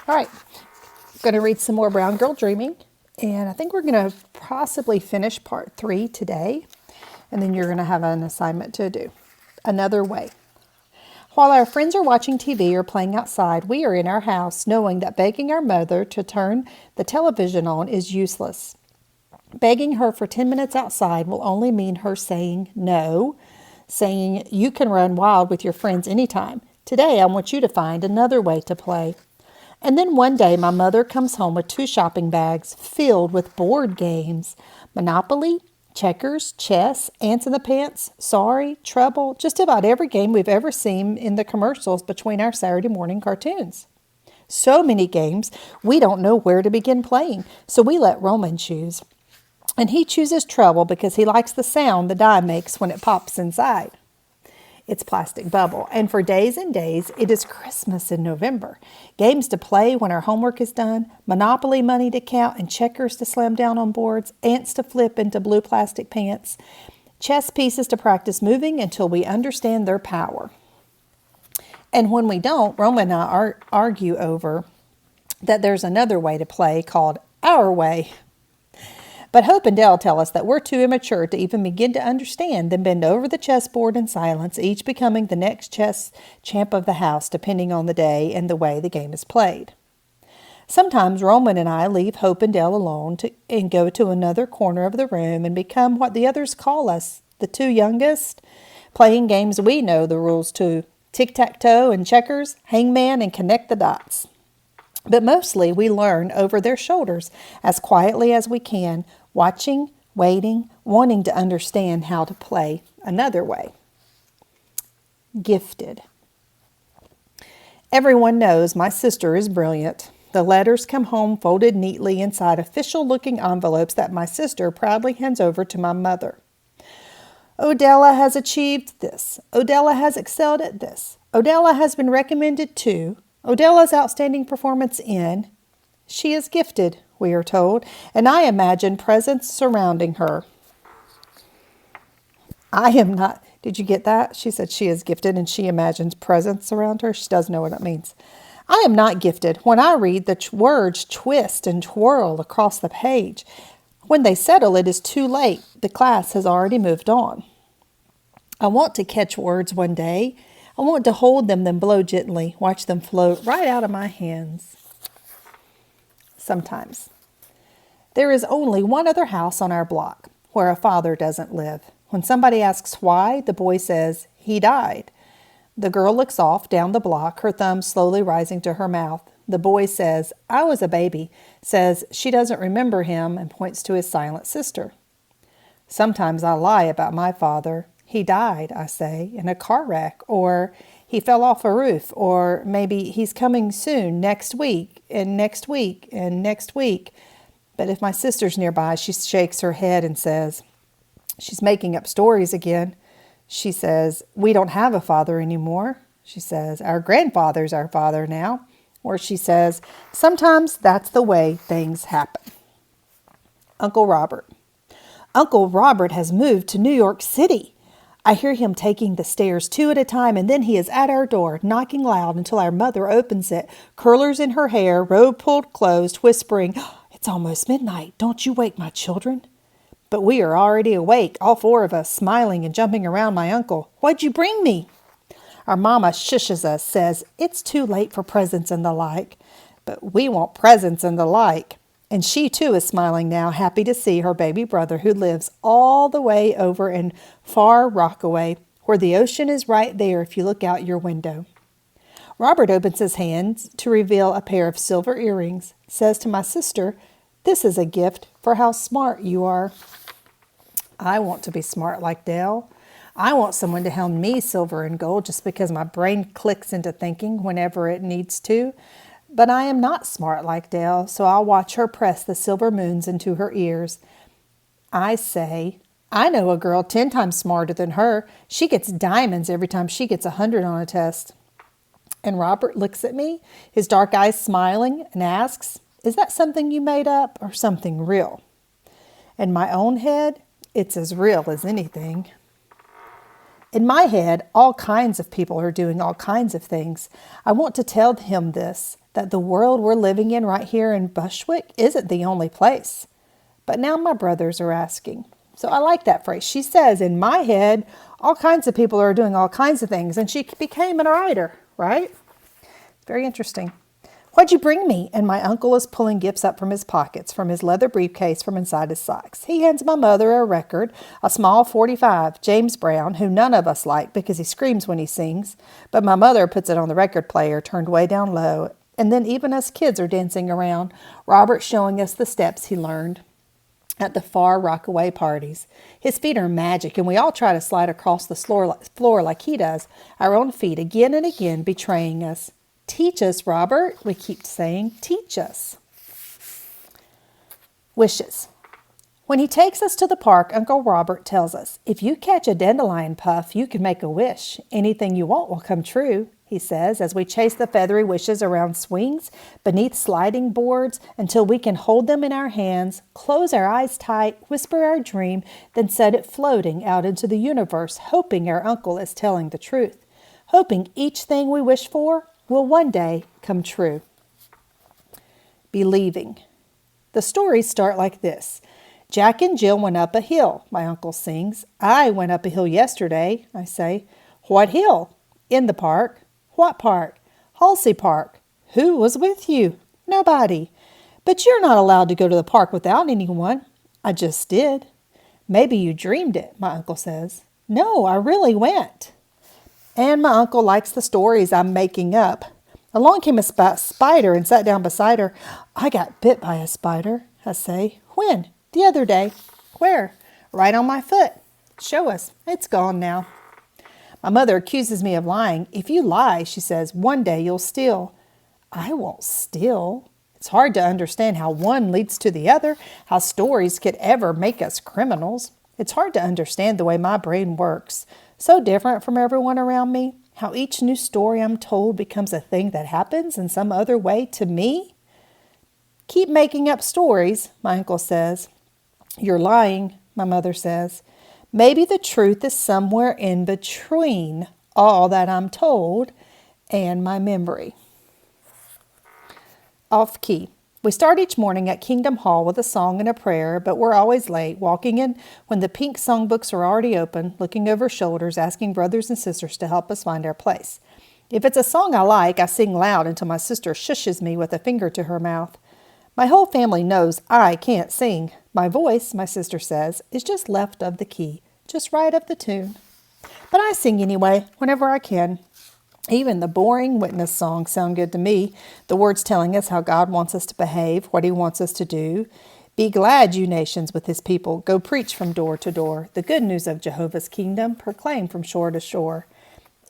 All right, going to read some more Brown Girl Dreaming, and I think we're going to possibly finish part 3 today, and then you're going to have an assignment to do. Another way. While our friends are watching TV or playing outside, we are in our house knowing that begging our mother to turn the television on is useless. Begging her for 10 minutes outside will only mean her saying no, saying you can run wild with your friends anytime. Today I want you to find another way to play. And then one day my mother comes home with 2 shopping bags filled with board games. Monopoly, checkers, chess, ants in the pants, sorry, trouble, just about every game we've ever seen in the commercials between our Saturday morning cartoons. So many games, we don't know where to begin playing, so we let Roman choose. And he chooses trouble because he likes the sound the die makes when it pops inside its plastic bubble. And for days and days, it is Christmas in November. Games to play when our homework is done, Monopoly money to count, and checkers to slam down on boards, ants to flip into blue plastic pants, chess pieces to practice moving until we understand their power. And when we don't, Roma and I argue over that there's another way to play called our way. But Hope and Dell tell us that we're too immature to even begin to understand, then bend over the chessboard in silence, each becoming the next chess champ of the house, depending on the day and the way the game is played. Sometimes Roman and I leave Hope and Dell alone and go to another corner of the room and become what the others call us, the 2 youngest, playing games we know the rules to, tic-tac-toe and checkers, hangman, and connect the dots. But mostly we learn over their shoulders as quietly as we can, watching, waiting, wanting to understand how to play another way. Gifted. Everyone knows my sister is brilliant. The letters come home folded neatly inside official-looking envelopes that my sister proudly hands over to my mother. Odella has achieved this. Odella has excelled at this. Odella has been recommended to. Odella's outstanding performance in. She is gifted, we are told, and I imagine presents surrounding her. I am not. Did you get that? She said she is gifted and she imagines presents around her. She does know what that means. I am not gifted. When I read, the words twist and twirl across the page. When they settle, it is too late. The class has already moved on. I want to catch words one day. I want to hold them, then blow gently, watch them float right out of my hands. Sometimes. There is only one other house on our block where a father doesn't live. When somebody asks why, the boy says, he died. The girl looks off down the block, her thumb slowly rising to her mouth. The boy says, I was a baby, says she doesn't remember him, and points to his silent sister. Sometimes I lie about my father. He died, I say, in a car wreck, or he fell off a roof, or maybe he's coming soon, next week, and next week, and next week. But if my sister's nearby, she shakes her head and says, she's making up stories again. She says, we don't have a father anymore. She says, our grandfather's our father now. Or she says, sometimes that's the way things happen. Uncle Robert. Uncle Robert has moved to New York City. I hear him taking the stairs 2 at a time, and then he is at our door, knocking loud until our mother opens it, curlers in her hair, robe pulled closed, whispering, it's almost midnight. Don't you wake my children. But we are already awake, all 4 of us, smiling and jumping around my uncle. What'd you bring me? Our mama shushes us, says, it's too late for presents and the like. But we want presents and the like. And she too is smiling now, happy to see her baby brother who lives all the way over in far Rockaway, where the ocean is right there if you look out your window. Robert opens his hands to reveal a pair of silver earrings, says to my sister, this is a gift for how smart you are. I want to be smart like Dell. I want someone to hand me silver and gold just because my brain clicks into thinking whenever it needs to. But I am not smart like Dell, so I'll watch her press the silver moons into her ears. I say, I know a girl 10 times smarter than her. She gets diamonds every time she gets 100 on a test. And Robert looks at me, his dark eyes smiling, and asks, is that something you made up or something real? In my own head, it's as real as anything. In my head, all kinds of people are doing all kinds of things. I want to tell him this, that the world we're living in right here in Bushwick isn't the only place. But now my brothers are asking. So I like that phrase. She says, in my head, all kinds of people are doing all kinds of things. And she became a writer, right? Very interesting. What'd you bring me? And my uncle is pulling gifts up from his pockets, from his leather briefcase, from inside his socks. He hands my mother a record, a small 45, James Brown, who none of us like because he screams when he sings. But my mother puts it on the record player, turned way down low. And then even us kids are dancing around, Robert showing us the steps he learned at the far Rockaway parties. His feet are magic, and we all try to slide across the floor like he does, our own feet again and again betraying us. Teach us, Robert, we keep saying, teach us. Wishes. When he takes us to the park, Uncle Robert tells us, if you catch a dandelion puff, you can make a wish. Anything you want will come true, he says, as we chase the feathery wishes around swings, beneath sliding boards, until we can hold them in our hands, close our eyes tight, whisper our dream, then set it floating out into the universe, hoping our uncle is telling the truth, hoping each thing we wish for will one day come true. Believing. The stories start like this. Jack and Jill went up a hill, my uncle sings. I went up a hill yesterday, I say. What hill? In the park. What park? Halsey Park. Who was with you? Nobody. But you're not allowed to go to the park without anyone. I just did. Maybe you dreamed it, my uncle says. No, I really went. And my uncle likes the stories I'm making up. Along came a spider and sat down beside her. I got bit by a spider, I say. When? The other day. Where? Right on my foot. Show us. It's gone now. My mother accuses me of lying. If you lie, she says, one day you'll steal. I won't steal. It's hard to understand how one leads to the other, how stories could ever make us criminals. It's hard to understand the way my brain works. So different from everyone around me, how each new story I'm told becomes a thing that happens in some other way to me. Keep making up stories, my uncle says. You're lying, my mother says. Maybe the truth is somewhere in between all that I'm told and my memory. Off key. We start each morning at Kingdom Hall with a song and a prayer, but we're always late, walking in when the pink songbooks are already open, looking over shoulders, asking brothers and sisters to help us find our place. If it's a song I like, I sing loud until my sister shushes me with a finger to her mouth. My whole family knows I can't sing. My voice, my sister says, is just left of the key, just right of the tune. But I sing anyway, whenever I can. Even the boring witness songs sound good to me, the words telling us how God wants us to behave, what he wants us to do. Be glad, you nations, with his people. Go preach from door to door. The good news of Jehovah's kingdom, proclaim from shore to shore.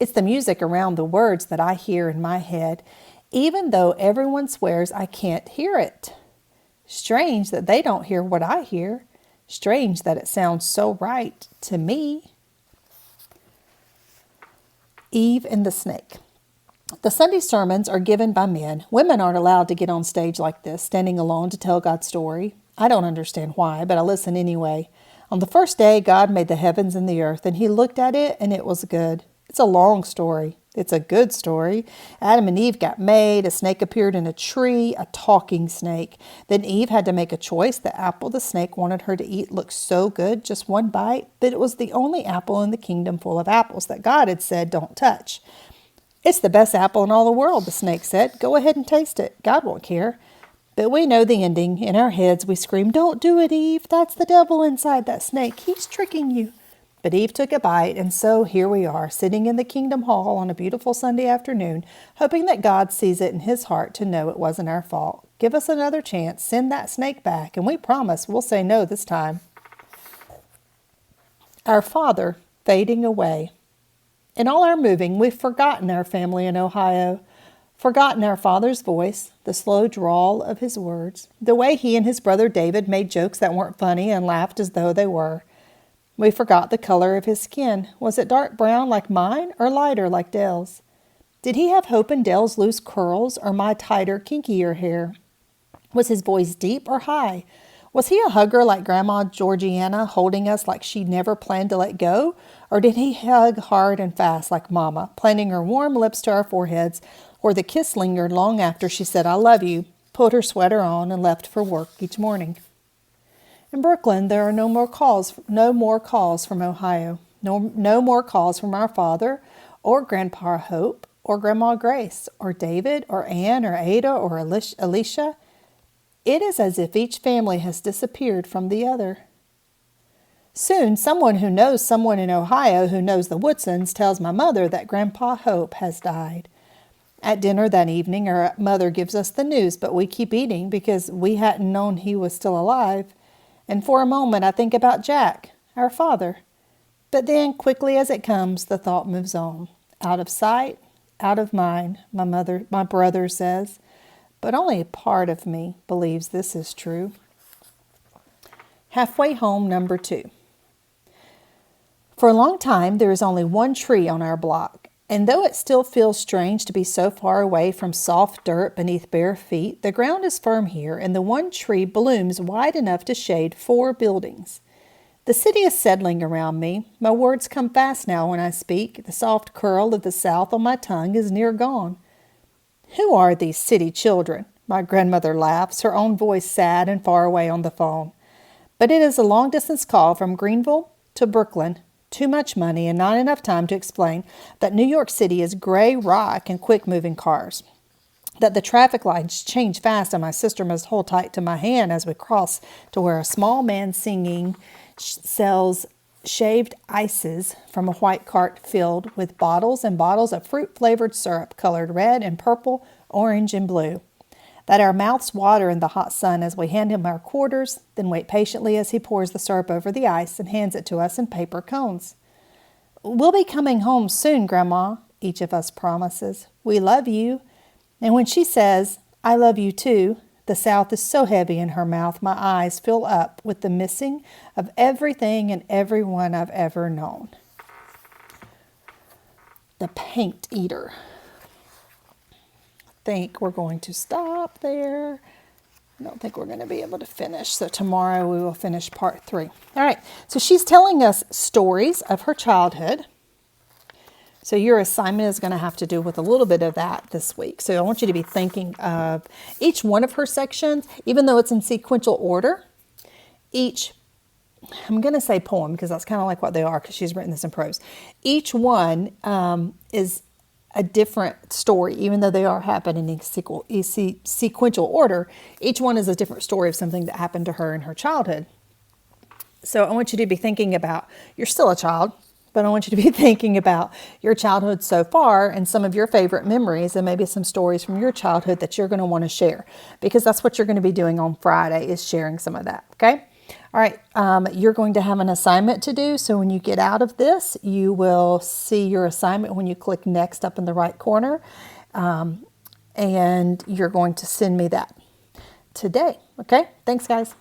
It's the music around the words that I hear in my head, even though everyone swears I can't hear it. Strange that they don't hear what I hear. Strange that it sounds so right to me. Eve and the Snake. The Sunday sermons are given by men. Women aren't allowed to get on stage like this, standing alone to tell God's story. I don't understand why, but I listen anyway. On the first day, God made the heavens and the earth, and he looked at it, and it was good. It's a long story. It's a good story. Adam and Eve got made. A snake appeared in a tree, a talking snake. Then Eve had to make a choice. The apple the snake wanted her to eat looked so good, just one bite, but it was the only apple in the kingdom full of apples that God had said don't touch. It's the best apple in all the world, the snake said. Go ahead and taste it. God won't care. But we know the ending. In our heads, we scream, don't do it, Eve. That's the devil inside that snake. He's tricking you. But Eve took a bite, and so here we are, sitting in the Kingdom Hall on a beautiful Sunday afternoon, hoping that God sees it in his heart to know it wasn't our fault. Give us another chance, send that snake back, and we promise we'll say no this time. Our Father fading away. In all our moving, we've forgotten our family in Ohio, forgotten our Father's voice, the slow drawl of his words, the way he and his brother David made jokes that weren't funny and laughed as though they were. We forgot the color of his skin. Was it dark brown like mine or lighter like Dell's? Did he have hope in Dell's loose curls or my tighter, kinkier hair? Was his voice deep or high? Was he a hugger like Grandma Georgiana, holding us like she never planned to let go? Or did he hug hard and fast like Mama, planting her warm lips to our foreheads, where the kiss lingered long after she said, I love you, put her sweater on, and left for work each morning? In Brooklyn, there are no more calls from Ohio. No more calls from our father, or Grandpa Hope, or Grandma Grace, or David, or Ann, or Ada, or Alicia. It is as if each family has disappeared from the other. Soon, someone who knows someone in Ohio who knows the Woodsons tells my mother that Grandpa Hope has died. At dinner that evening, our mother gives us the news, but we keep eating because we hadn't known he was still alive. And for a moment, I think about Jack, our father. But then, quickly as it comes, the thought moves on. Out of sight, out of mind, my brother says. But only a part of me believes this is true. Halfway home, number 2. For a long time, there is only one tree on our block, and though it still feels strange to be so far away from soft dirt beneath bare feet, the ground is firm here, and the one tree blooms wide enough to shade 4 buildings. The city is settling around me. My words come fast now when I speak. The soft curl of the South on my tongue is near gone. Who are these city children? My grandmother laughs, her own voice sad and far away on the phone. But it is a long-distance call from Greenville to Brooklyn. Too much money and not enough time to explain that New York City is gray rock and quick-moving cars. That the traffic lights change fast and my sister must hold tight to my hand as we cross to where a small man singing sells shaved ices from a white cart filled with bottles and bottles of fruit-flavored syrup colored red and purple, orange and blue. That our mouths water in the hot sun as we hand him our quarters, then wait patiently as he pours the syrup over the ice and hands it to us in paper cones. We'll be coming home soon, Grandma, each of us promises. We love you. And when she says, I love you too, the South is so heavy in her mouth, my eyes fill up with the missing of everything and everyone I've ever known. The Paint Eater. I think we're going to stop there. I don't think we're going to be able to finish. So tomorrow we will finish part 3. All right. So she's telling us stories of her childhood. So your assignment is going to have to do with a little bit of that this week. So I want you to be thinking of each one of her sections, even though it's in sequential order. I'm going to say poem because that's kind of like what they are because she's written this in prose. Each one is a different story, even though they are happening in sequential order. Each one is a different story of something that happened to her in her childhood. So I want you to be thinking about, you're still a child, but I want you to be thinking about your childhood so far and some of your favorite memories and maybe some stories from your childhood that you're going to want to share because that's what you're going to be doing on Friday is sharing some of that, okay? All right, you're going to have an assignment to do. So when you get out of this, you will see your assignment when you click next up in the right corner. And you're going to send me that today, okay? Thanks, guys.